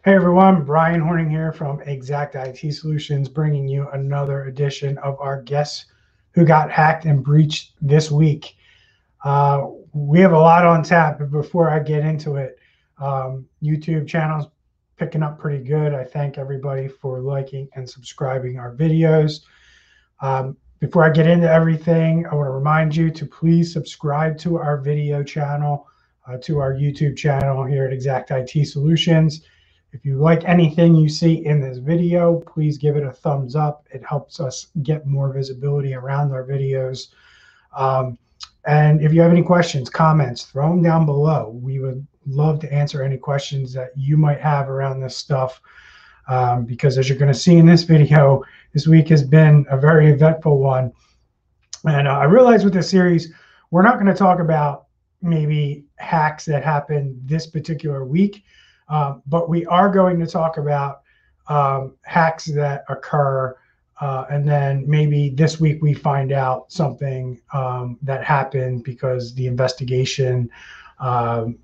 Hey everyone, Bryan Hornung here from Xact IT Solutions, bringing you another edition of our Guess Who Got Hacked and Breached this week. We have a lot on tap, but before I get into it, YouTube channel's picking up pretty good. I thank everybody for liking and subscribing our videos. Before I get into everything, I want to remind you to please subscribe to our video channel, to our YouTube channel here at Xact IT Solutions. If you like anything you see in this video, please give it a thumbs up. It helps us get more visibility around our videos. And if you have any questions, comments, throw them down below. We would love to answer any questions that you might have around this stuff. Because as you're going to see in this video, this week has been a very eventful one. And I realize with this series, we're not going to talk about maybe hacks that happened this particular week. But we are going to talk about hacks that occur, and then maybe this week we find out something that happened because the investigation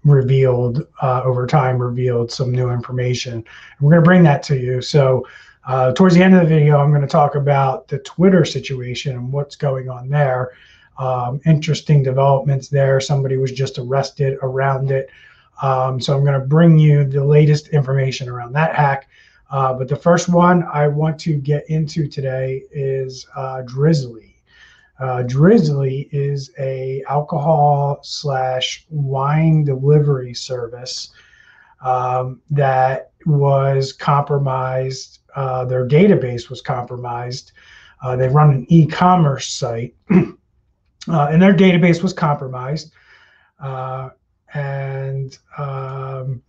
revealed some new information. And we're going to bring that to you. So towards the end of the video, I'm going to talk about the Twitter situation and what's going on there. Interesting developments there. Somebody was just arrested around it. So I'm going to bring you the latest information around that hack. But the first one I want to get into today is Drizly. Drizly is a alcohol/wine delivery service that was compromised. Their database was compromised. They run an e-commerce site, and their database was compromised. And I'm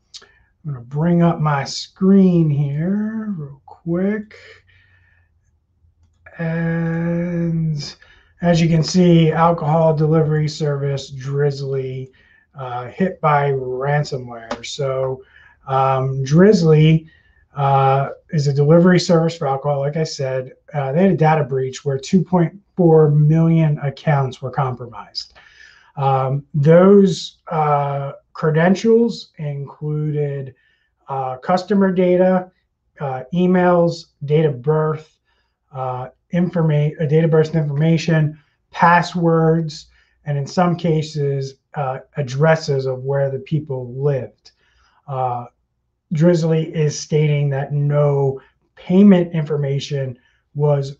going to bring up my screen here real quick. And as you can see, alcohol delivery service Drizly hit by ransomware. So Drizly is a delivery service for alcohol. Like I said, they had a data breach where 2.4 million accounts were compromised. Those credentials included customer data, emails, date of birth, information, passwords, and in some cases, addresses of where the people lived. Drizly is stating that no payment information was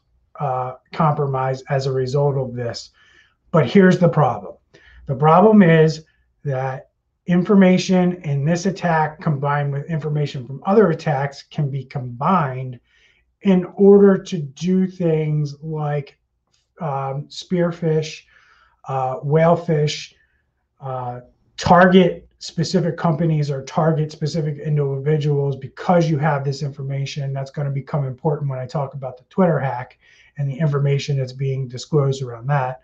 compromised as a result of this. But here's the problem. The problem is that information in this attack combined with information from other attacks can be combined in order to do things like spearfish, whalefish, target specific companies or target specific individuals because you have this information. That's going to become important when I talk about the Twitter hack and the information that's being disclosed around that.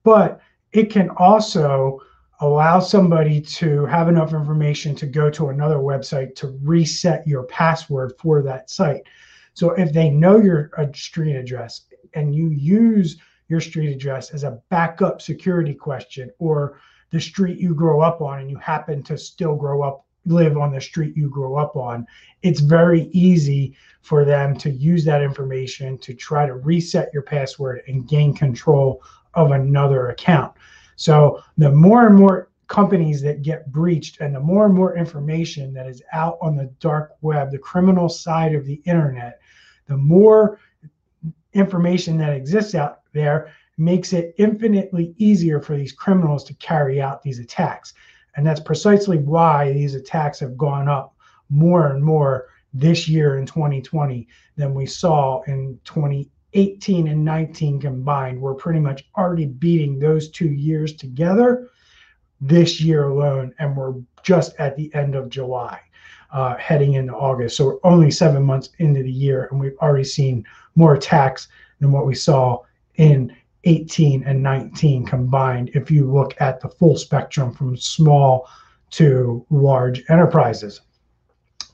But it can also allow somebody to have enough information to go to another website to reset your password for that site. So if they know your street address and you use your street address as a backup security question, or the street you grow up on and you happen to still live on the street you grew up on, it's very easy for them to use that information to try to reset your password and gain control of another account. So the more and more companies that get breached and the more information that is out on the dark web, the criminal side of the internet, the more information that exists out there makes it infinitely easier for these criminals to carry out these attacks. And that's precisely why these attacks have gone up more and more this year in 2020 than we saw in 2018 and 19 combined. We're pretty much already beating those 2 years together this year alone, and we're just at the end of July, heading into August. So we're only 7 months into the year, and we've already seen more attacks than what we saw in 18 and 19 combined, if you look at the full spectrum from small to large enterprises.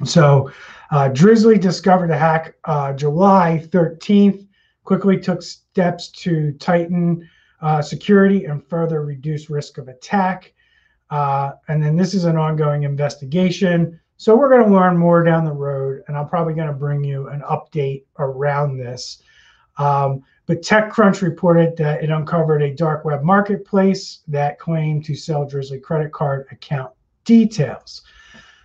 So Drizly discovered the hack July 13th, quickly took steps to tighten security and further reduce risk of attack. And then this is an ongoing investigation. So we're going to learn more down the road, and I'm probably going to bring you an update around this. But TechCrunch reported that it uncovered a dark web marketplace that claimed to sell Drizly credit card account details.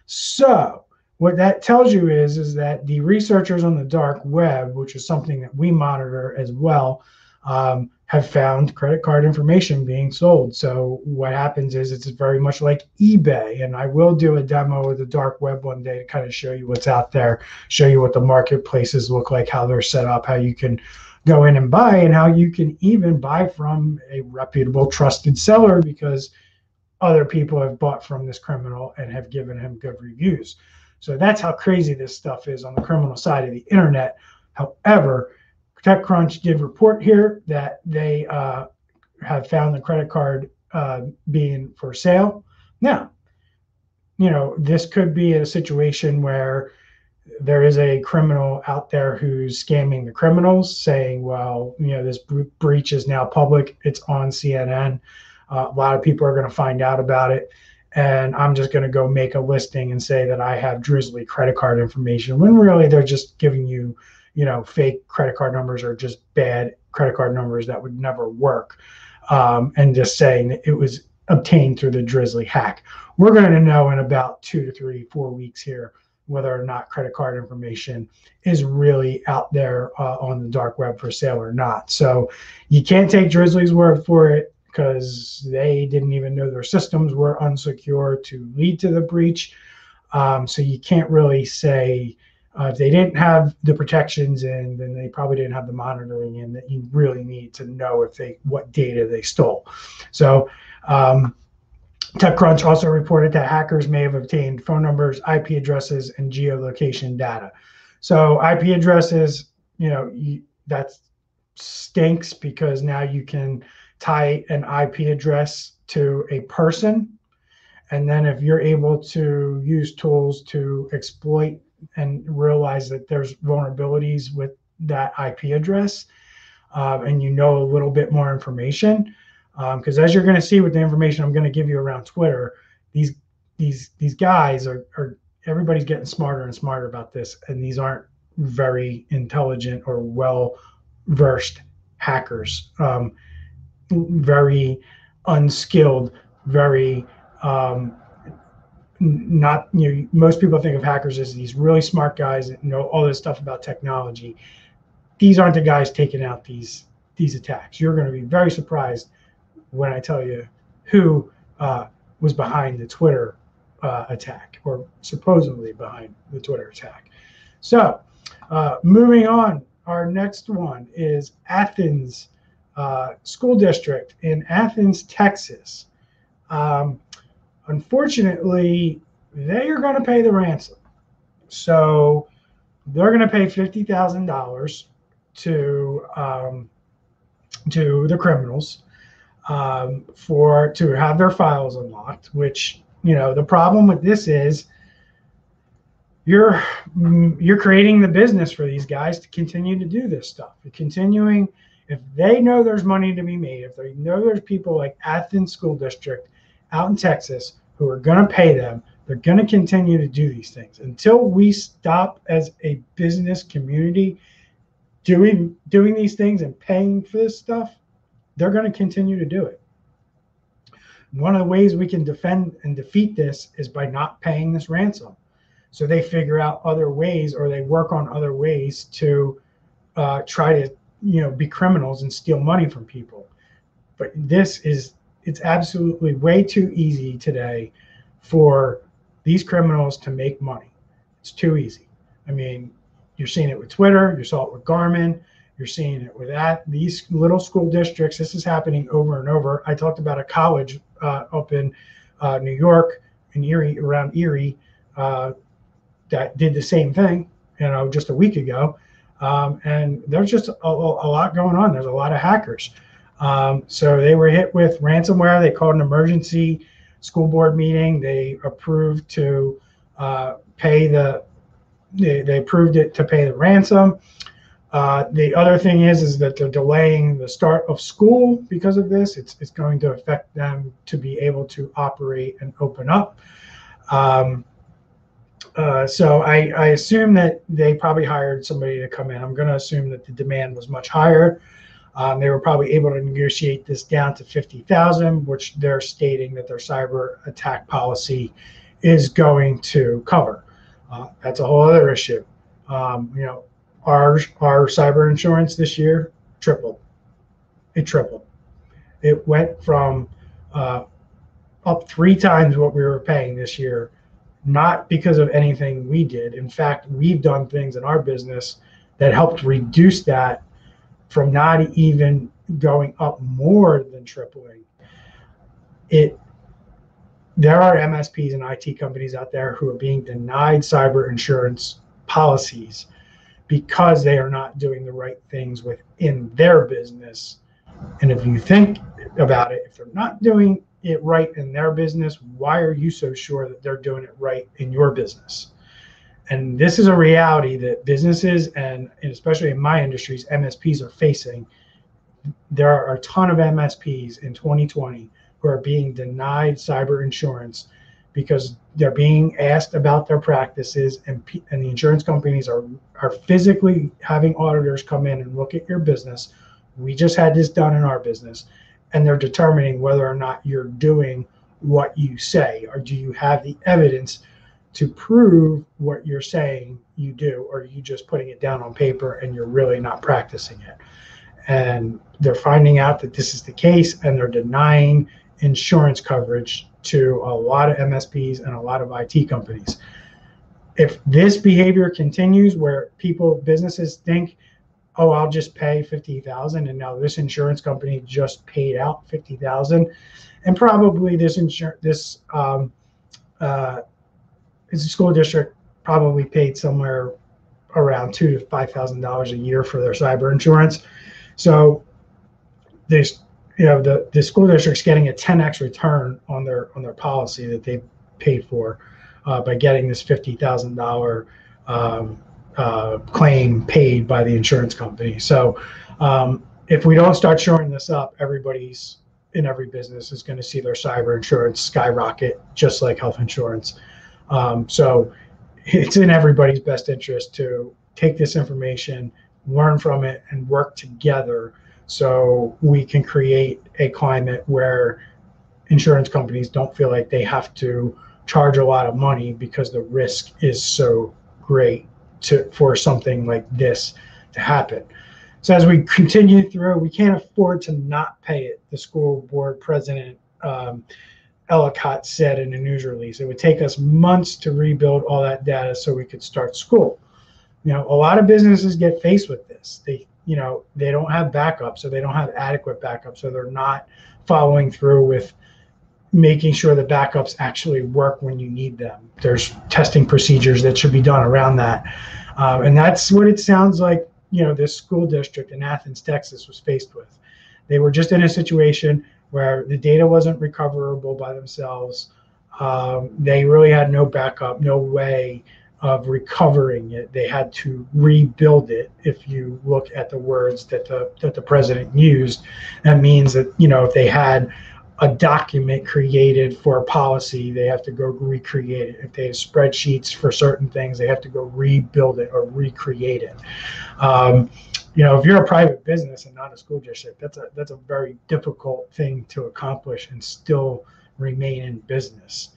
So what that tells you is that the researchers on the dark web, which is something that we monitor as well, have found credit card information being sold. So what happens is it's very much like eBay, and I will do a demo of the dark web one day to kind of show you what's out there, show you what the marketplaces look like, how they're set up, how you can go in and buy, and how you can even buy from a reputable, trusted seller because other people have bought from this criminal and have given him good reviews. So that's how crazy this stuff is on the criminal side of the internet. However, TechCrunch did report here that they have found the credit card being for sale. Now, this could be a situation where there is a criminal out there who's scamming the criminals, saying, well, this breach is now public. It's on CNN. A lot of people are going to find out about it. And I'm just going to go make a listing and say that I have Drizly credit card information, when really they're just giving you, fake credit card numbers or just bad credit card numbers that would never work. And just saying that it was obtained through the Drizly hack. We're going to know in about 2 to 3, 4 weeks here whether or not credit card information is really out there on the dark web for sale or not. So you can't take Drizly's word for it, because they didn't even know their systems were unsecure to lead to the breach. So you can't really say, if they didn't have the protections in, then they probably didn't have the monitoring in that you really need to know what data they stole. So TechCrunch also reported that hackers may have obtained phone numbers, IP addresses, and geolocation data. So IP addresses, that stinks, because now you can tie an IP address to a person. And then if you're able to use tools to exploit and realize that there's vulnerabilities with that IP address, and a little bit more information, because as you're going to see with the information I'm going to give you around Twitter, these guys are everybody's getting smarter and smarter about this, and these aren't very intelligent or well-versed hackers. Very unskilled, very not, most people think of hackers as these really smart guys that know all this stuff about technology. These aren't the guys taking out these attacks. You're going to be very surprised when I tell you who was behind the Twitter attack, or supposedly behind the Twitter attack. So moving on, our next one is Athens School District in Athens, Texas. Unfortunately, they are going to pay the ransom. So they're going to pay $50,000 to the criminals to have their files unlocked. Which, the problem with this is you're creating the business for these guys to continue to do this stuff. You're continuing. If they know there's money to be made, if they know there's people like Athens School District out in Texas who are going to pay them, they're going to continue to do these things. Until we stop as a business community doing these things and paying for this stuff, they're going to continue to do it. One of the ways we can defend and defeat this is by not paying this ransom. So they figure out other ways, or they work on other ways to try to be criminals and steal money from people. But it's absolutely way too easy today for these criminals to make money. It's too easy. I mean, you're seeing it with Twitter, you saw it with Garmin, you're seeing it with these little school districts. This is happening over and over. I talked about a college up in New York, in Erie, around Erie, that did the same thing, just a week ago. And there's just a lot going on. There's a lot of hackers. So they were hit with ransomware. They called an emergency school board meeting. They approved to they approved it to pay the ransom. The other thing is that they're delaying the start of school because of this. It's going to affect them to be able to operate and open up. So I assume that they probably hired somebody to come in. I'm going to assume that the demand was much higher. They were probably able to negotiate this down to 50,000, which they're stating that their cyber attack policy is going to cover. That's a whole other issue. You know, our cyber insurance this year tripled. It tripled. It went from up 3 times what we were paying this year, not because of anything we did. In fact, we've done things in our business that helped reduce that from not even going up more than tripling. There are MSPs and IT companies out there who are being denied cyber insurance policies because they are not doing the right things within their business. And if you think about it, if they're not doing it right in their business, why are you so sure that they're doing it right in your business? And this is a reality that businesses, and especially in my industries, MSPs are facing. There are a ton of MSPs in 2020 who are being denied cyber insurance because they're being asked about their practices, and the insurance companies are physically having auditors come in and look at your business. We just had this done in our business, and they're determining whether or not you're doing what you say, or do you have the evidence to prove what you're saying you do, or are you just putting it down on paper and you're really not practicing it? And they're finding out that this is the case, and they're denying insurance coverage to a lot of MSPs and a lot of IT companies. If this behavior continues, where businesses think, oh, I'll just pay 50,000, and now this insurance company just paid out 50,000, and probably this school district probably paid somewhere around $2,000 to $5,000 a year for their cyber insurance. So the school district's getting a 10x return on their policy that they paid for by getting this $50,000 claim paid by the insurance company. So if we don't start shoring this up, everybody's in every business is going to see their cyber insurance skyrocket, just like health insurance. So it's in everybody's best interest to take this information, learn from it, and work together so we can create a climate where insurance companies don't feel like they have to charge a lot of money because the risk is so great for something like this to happen. So as we continue through, we can't afford to not pay it. The school board president, Ellicott, said in a news release, it would take us months to rebuild all that data so we could start school. You know, a lot of businesses get faced with this. They don't have backups, or they don't have adequate backups, so they're not following through with making sure the backups actually work when you need them. There's testing procedures that should be done around that. And that's what it sounds like, this school district in Athens, Texas was faced with. They were just in a situation where the data wasn't recoverable by themselves. They really had no backup, no way of recovering it. They had to rebuild it. If you look at the words that the president used, that means that, if they had a document created for a policy, they have to go recreate it. If they have spreadsheets for certain things, they have to go rebuild it or recreate it. If you're a private business and not a school district, that's a very difficult thing to accomplish and still remain in business.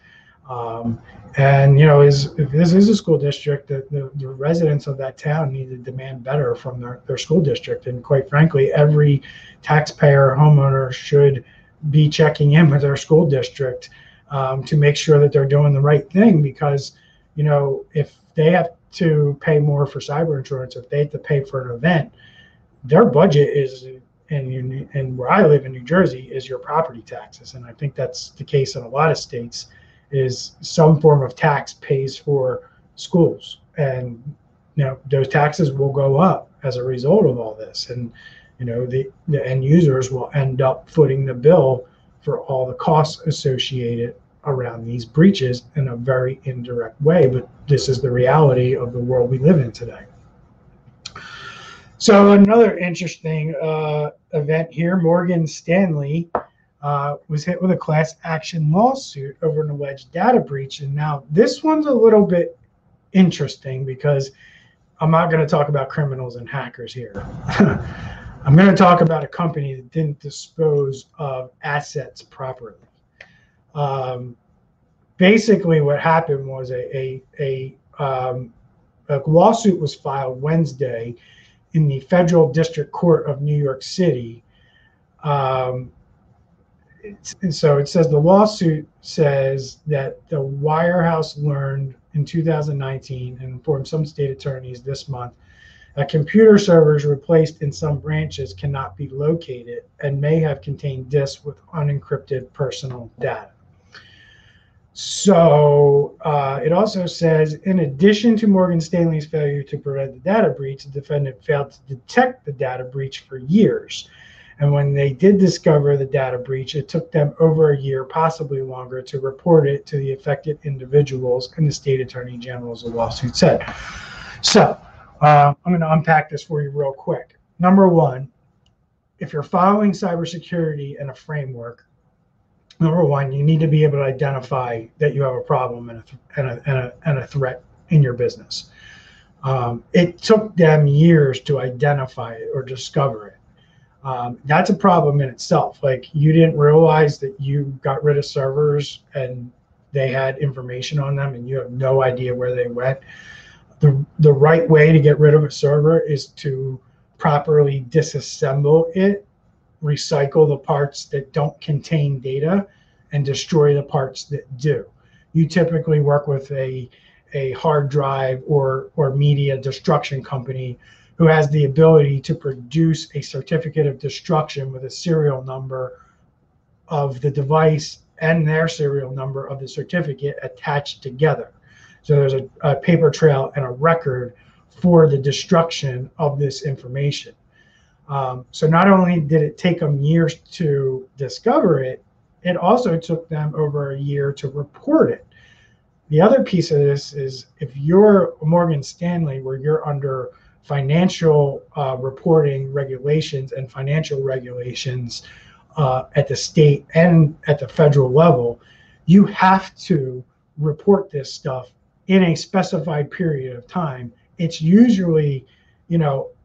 If this is a school district, the residents of that town need to demand better from their school district. And quite frankly, every taxpayer homeowner should be checking in with their school district to make sure that they're doing the right thing, because if they have to pay more for cyber insurance, if they have to pay for an event, their budget is, and where I live in New Jersey, is your property taxes. And I think that's the case in a lot of states, is some form of tax pays for schools, and those taxes will go up as a result of all this, and the end users will end up footing the bill for all the costs associated around these breaches in a very indirect way. But this is the reality of the world we live in today. So another interesting event here, Morgan Stanley was hit with a class action lawsuit over an alleged data breach. And now this one's a little bit interesting because I'm not going to talk about criminals and hackers here. I'm going to talk about a company that didn't dispose of assets properly. Basically, what happened was a lawsuit was filed Wednesday in the Federal District Court of New York City. And so it says the lawsuit says that the wirehouse learned in 2019 and informed some state attorneys this month that computer servers replaced in some branches cannot be located and may have contained disks with unencrypted personal data. So it also says, in addition to Morgan Stanley's failure to prevent the data breach, the defendant failed to detect the data breach for years. And when they did discover the data breach, it took them over a year, possibly longer, to report it to the affected individuals, and the state attorney general's lawsuit said. So I'm going to unpack this for you real quick. Number one, if you're following cybersecurity and a framework, number one, you need to be able to identify that you have a problem and a threat in your business. It took them years to identify it or discover it. That's a problem in itself. Like, you didn't realize that you got rid of servers and they had information on them and you have no idea where they went. The right way to get rid of a server is to properly disassemble it, recycle the parts that don't contain data, and destroy the parts that do. You typically work with a hard drive or media destruction company who has the ability to produce a certificate of destruction with a serial number of the device and their serial number of the certificate attached together. So there's a paper trail and a record for the destruction of this information. So not only did it take them years to discover it, it also took them over a year to report it. The other piece of this is, if you're Morgan Stanley, where you're under financial reporting regulations and financial regulations at the state and at the federal level, you have to report this stuff in a specified period of time. It's usually,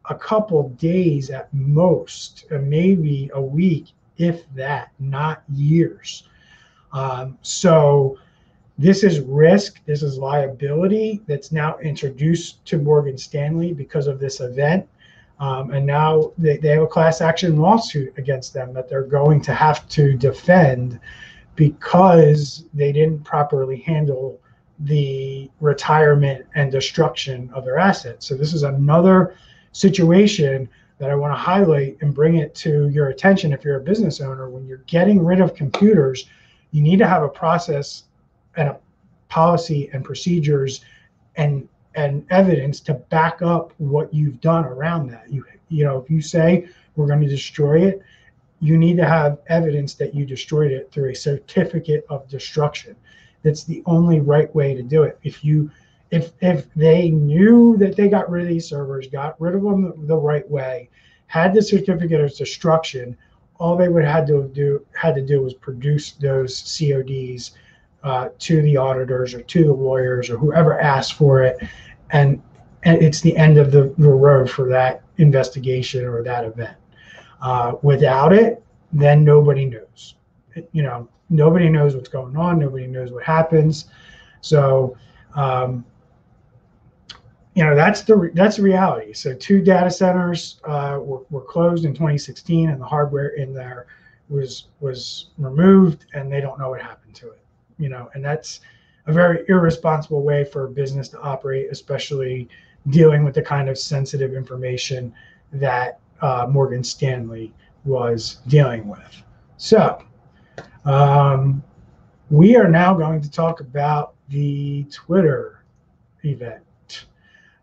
a couple days at most, maybe a week, if that, not years. So this is risk, this is liability that's now introduced to Morgan Stanley because of this event. And now they have a class action lawsuit against them that they're going to have to defend because they didn't properly handle the retirement and destruction of their assets. So this is another situation that I want to highlight and bring it to your attention. If you're a business owner, when you're getting rid of computers, you need to have a process and a policy and procedures and evidence to back up what you've done around that. If you say we're going to destroy it, you need to have evidence that you destroyed it through a certificate of destruction. That's the only right way to do it. If they knew that they got rid of these servers, got rid of them the right way, had the certificate of destruction, all they would had to do was produce those CODs to the auditors or to the lawyers or whoever asked for it, and it's the end of the road for that investigation or that event. Without it, then nobody knows. Nobody knows what's going on. Nobody knows what happens. So, that's the reality. So 2 data centers were closed in 2016, and the hardware in there was removed, and they don't know what happened to it. And that's a very irresponsible way for a business to operate, especially dealing with the kind of sensitive information that Morgan Stanley was dealing with. So we are now going to talk about the Twitter event.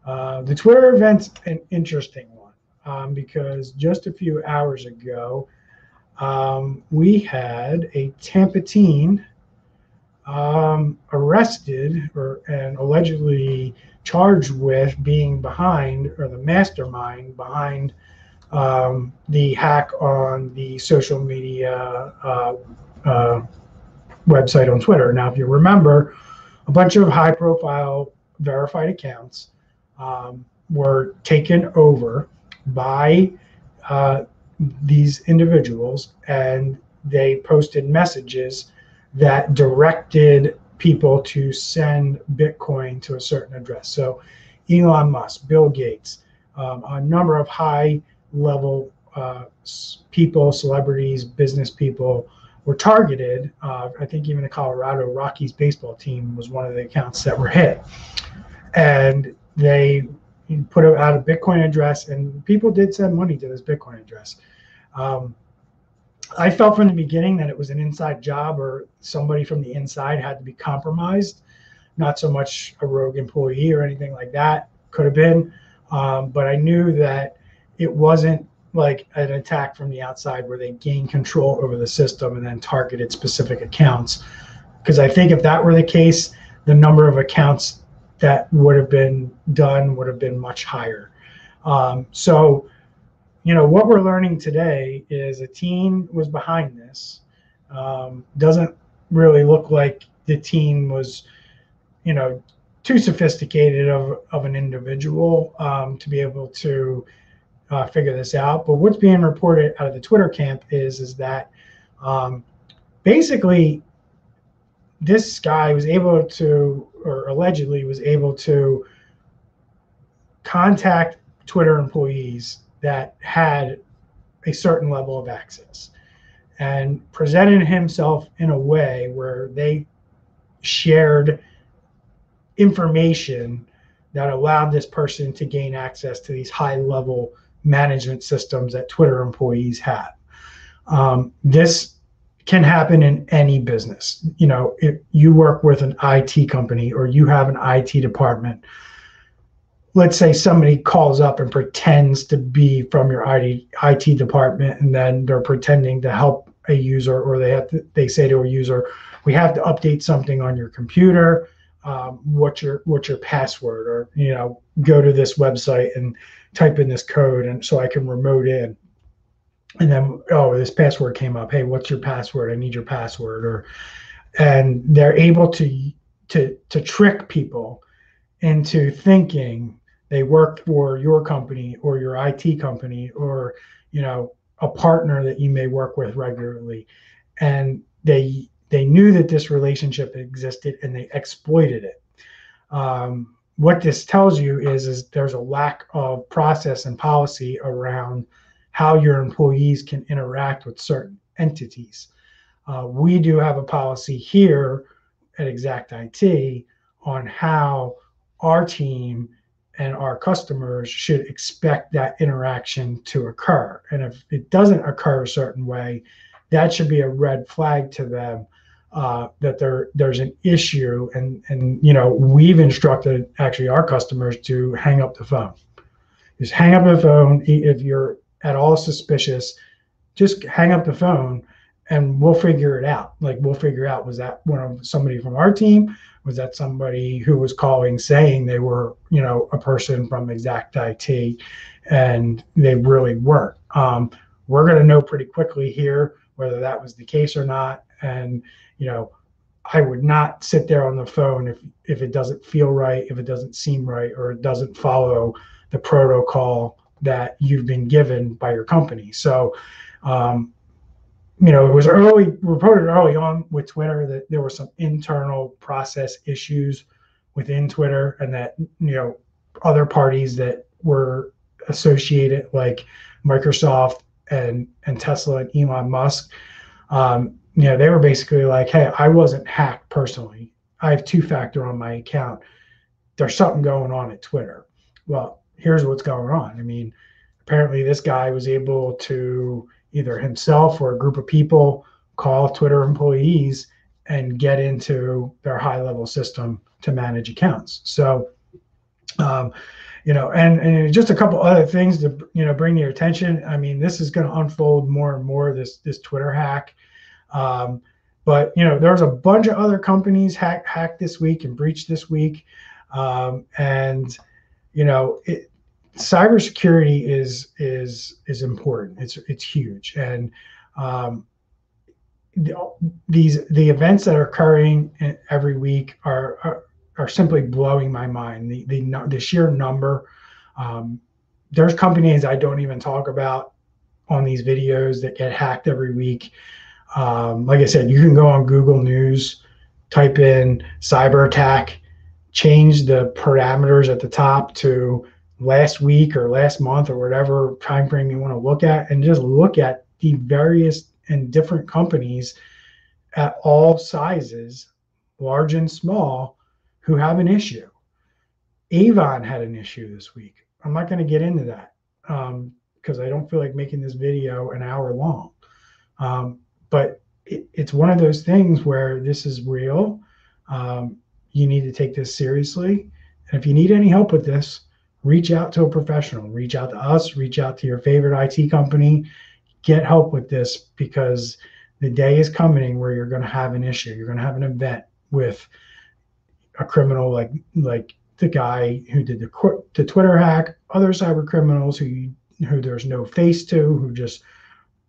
The Twitter event's an interesting one because just a few hours ago, we had a Tampa teen arrested and allegedly charged with being behind, or the mastermind behind, the hack on the social media website on Twitter. Now, if you remember, a bunch of high-profile verified accounts were taken over by these individuals, and they posted messages that directed people to send Bitcoin to a certain address. So Elon Musk, Bill Gates, a number of high-level people, celebrities, business people were targeted. I think even the Colorado Rockies baseball team was one of the accounts that were hit. And they put out a Bitcoin address, and people did send money to this Bitcoin address. I felt from the beginning that it was an inside job, or somebody from the inside had to be compromised, not so much a rogue employee or anything like that. Could have been, but I knew that it wasn't like an attack from the outside where they gained control over the system and then targeted specific accounts. Because I think if that were the case, the number of accounts that would have been done would have been much higher. So, you know, what we're learning today is a team was behind this. Doesn't really look like the team was, you know, too sophisticated of an individual to be able to figure this out. But what's being reported out of the Twitter camp is that basically this guy was able to, or allegedly was able to, contact Twitter employees that had a certain level of access and presented himself in a way where they shared information that allowed this person to gain access to these high-level management systems that Twitter employees have. This can happen in any business. You know, if you work with an IT company or you have an IT department, let's say somebody calls up and pretends to be from your IT department, and then they're pretending to help a user, or they say to a user, we have to update something on your computer. What's your password? Or, you know, go to this website and type in this code, and so I can remote in. And then, oh, this password came up. Hey, what's your password? I need your password. And they're able to trick people into thinking they work for your company or your IT company, or, you know, a partner that you may work with regularly. And they knew that this relationship existed, and they exploited it. What this tells you is there's a lack of process and policy around how your employees can interact with certain entities. We do have a policy here at Xact IT on how our team and our customers should expect that interaction to occur. And if it doesn't occur a certain way, that should be a red flag to them that there's an issue. And you know, we've instructed actually our customers to hang up the phone. Just hang up the phone. If you're at all suspicious, just hang up the phone and we'll figure it out. Like, we'll figure out, was that somebody from our team? Was that somebody who was calling saying they were, you know, a person from Xact IT, and they really weren't? We're going to know pretty quickly here whether that was the case or not. And, you know, I would not sit there on the phone if it doesn't feel right, if it doesn't seem right, or it doesn't follow the protocol that you've been given by your company. So, you know, it was reported early on with Twitter that there were some internal process issues within Twitter, and that, you know, other parties that were associated, like Microsoft and Tesla and Elon Musk, you know, they were basically like, hey, I wasn't hacked personally. I have two-factor on my account. There's something going on at Twitter. Well, here's what's going on. I mean, apparently this guy was able to, either himself or a group of people, call Twitter employees and get into their high-level system to manage accounts. So, you know, and just a couple other things to, you know, bring to your attention. I mean, this is going to unfold more and more, this Twitter hack. But, you know, there's a bunch of other companies hacked this week and breached this week. And, you know, cybersecurity is important. It's huge. And the events that are occurring every week are are simply blowing my mind. The sheer number. There's companies I don't even talk about on these videos that get hacked every week. Like I said, you can go on Google News, type in cyber attack, change the parameters at the top to last week or last month or whatever time frame you want to look at, and just look at the various and different companies at all sizes, large and small, who have an issue. Avon had an issue this week. I'm not going to get into that because I don't feel like making this video an hour long. But it's one of those things where this is real. You need to take this seriously. And if you need any help with this, reach out to a professional. Reach out to us. Reach out to your favorite IT company. Get help with this, because the day is coming where you're going to have an issue. You're going to have an event with a criminal like the guy who did the Twitter hack, other cyber criminals who there's no face to, who just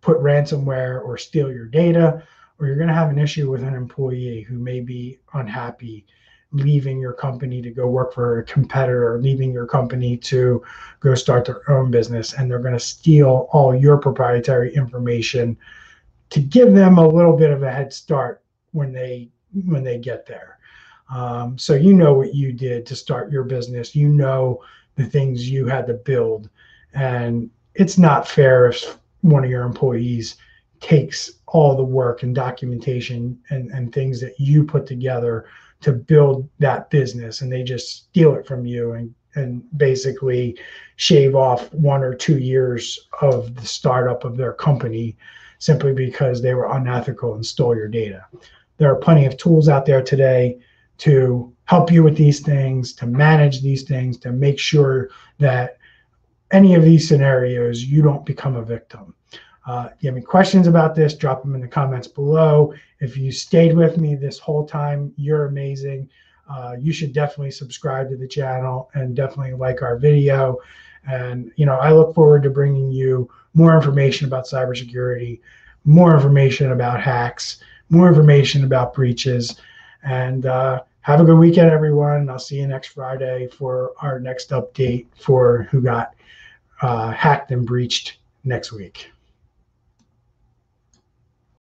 put ransomware or steal your data, or you're going to have an issue with an employee who may be unhappy leaving your company to go work for a competitor, leaving your company to go start their own business, and they're going to steal all your proprietary information to give them a little bit of a head start when they get there. So you know what you did to start your business. You know the things you had to build, and it's not fair if one of your employees takes all the work and documentation and things that you put together to build that business, and they just steal it from you and basically shave off 1 or 2 years of the startup of their company simply because they were unethical and stole your data. There are plenty of tools out there today to help you with these things, to manage these things, to make sure that any of these scenarios, you don't become a victim. If you have any questions about this, drop them in the comments below. If you stayed with me this whole time, you're amazing. You should definitely subscribe to the channel and definitely like our video. And I look forward to bringing you more information about cybersecurity, more information about hacks, more information about breaches. And have a good weekend, everyone. I'll see you next Friday for our next update for who got hacked and breached next week.